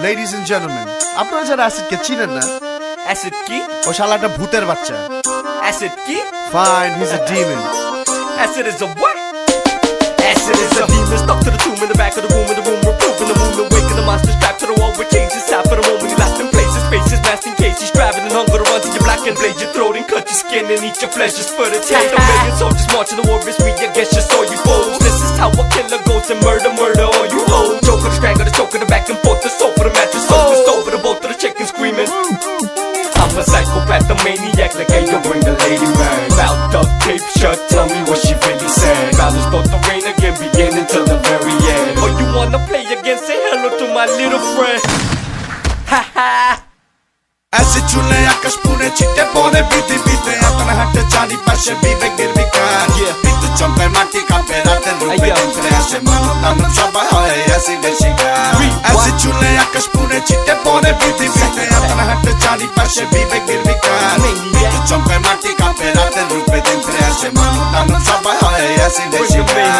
Ladies and gentlemen, আপনারা যারা অ্যাসিডকে চিনেন না, অ্যাসিড কি? ও শালাটা ভূতের বাচ্চা। অ্যাসিড কি? Fine, he's a demon. Acid is a what? Acid is a demon stuck to the tomb in the back of the room, reproving the moon, awaken the monster strapped to the wall with chains inside for the moment. He locked in places, faces, masked in case he's driving and hunger to run to your black and blade your throat and cut your skin and eat your flesh just for the taste. A million soldiers marching the warriors, me against your soul, you fools. This is how a killer goes and murder all you hoes. Joker the strangle, the choker, the back and forth, the soap for the mattress, soap the stove for the boat to the chicken screaming. I'm a psychopath, a maniac, like hey, yo, bring the lady man. Mouth duct tape shut, tell me what she really said. Battles both the rain again, beginning till the very end. Oh, you wanna play again? Say hello to my little friend. Ha ha. Acid chule akash pure chitte pore prithibiতে atana hatte chari pashe bibekir vikar bitu chomkai mati kape rater rupe dintre ashe manov danov shobai hoy acid er shikar acid chule akash pure chitte pore prithibiতে atana hatte chari pashe bibekir vikar bitu chomkai mati kape rater rupe dintre ashe manov danov shobai hoy acid er shikar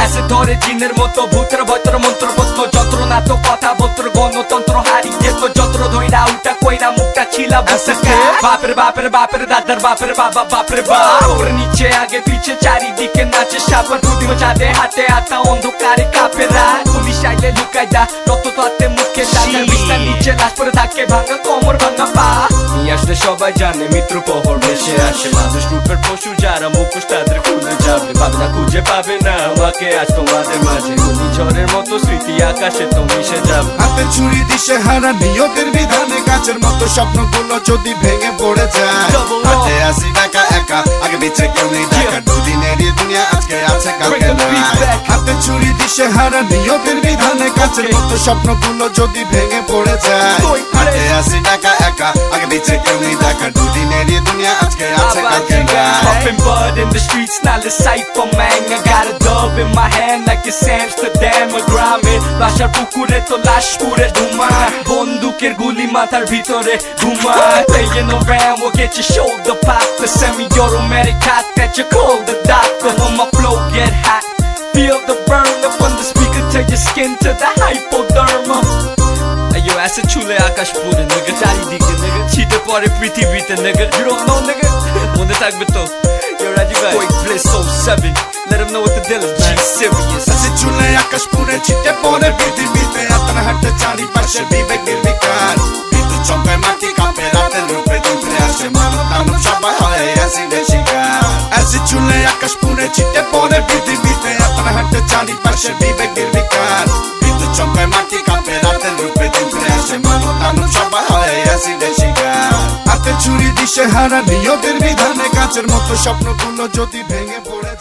acid ধরে জিনের মতো ভূতের ভয়তর মন্ত্র বস্ত যন্ত্রণা তো কথা বত্র গণতন্ত্র হারিয়ে তো যন্ত্র ধইরা উটা কইরা মুখটা ছিলা বসকা বাপরে বাপরে বাপরে দাদার বাপরে বাবা বাপরে বাপ ওর নিচে আগে পিছে চারিদিকে নাচে সাপর দুদিন চাঁদে হাতে আতা অন্ধকারে কাঁপে রাত পুলিশ আইলে লুকায় দা রক্ত তাতে মুখে দাদার বিছানার নিচে লাশ পড়ে থাকে ভাঙা কোমর ভাঙা পা নিয়ে আসলে সবাই জানে মিত্র প্রহর ভেসে আসে মানুষ রূপের পশু যারা মুখোশ তাদের খুলে যাবে পাবে না খুঁজে পাবে না আমাকে আজ তোমাদের মাঝে ঘূর্ণিঝড়ের মতো স্মৃতি আকাশে তো মিশে যাবে হাতে ছুরি দিশে হারা নিয়তের বিধানে গাছের মতো স্বপ্নগুলো যদি ভেঙে পড়ে যায় হাতে আসি একা একা আগে পিছে কেউ নেই দেখা দুদিনের এই দুনিয়া আজকে আছে কালকে নাই হাতে ছুরি দিশে হারা নিয়তের বিধানে গাছের মতো স্বপ্নগুলো যদি ভেঙে পড়ে যায় হাতে আসি একা একা আগে পিছে কেউ নেই দেখা দুদিনের এই দুনিয়া আজকে আছে কালকে নাই Pumping bud in the streets, not a sight for man. I got a dub in my hand like it's Amsterdam or Gromit. Bashar pukure to lash pure dhuma. Bonduker guli matar bhitore dhuma. Playing around will get your shoulder pop. The semi-automatic hot that you call the doctor. When my flow get hot, feel the burn up on the speaker to your skin to the hypoderma. Ayo acid chule akash pure nigga চারিদিকে nigga ছিটে পড়ে পৃথিবীতে nigga you don't know nigga মনে থাকবে তো yo Raju guys Boy Bliss 07 let them know what the deal is man serious acid chule akash pure ছিটে পড়ে পৃথিবীতে atana hatte chari pashe bibekir vikar bitu chomkai mati kape rater rupe dintre ashe manov danov shobai hoy acid er shikar acid chule akash pure ছিটে পড়ে পৃথিবীতে atana hatte chari pashe bibekir vikar bitu chomkai mati kape rater rupe dintre ashe manov danov shobai hoy acid er shikar হাতে ছুরি দিশে হারা নিয়তের বিধানে গাছের মতো স্বপ্নগুলো যদি ভেঙে পড়ে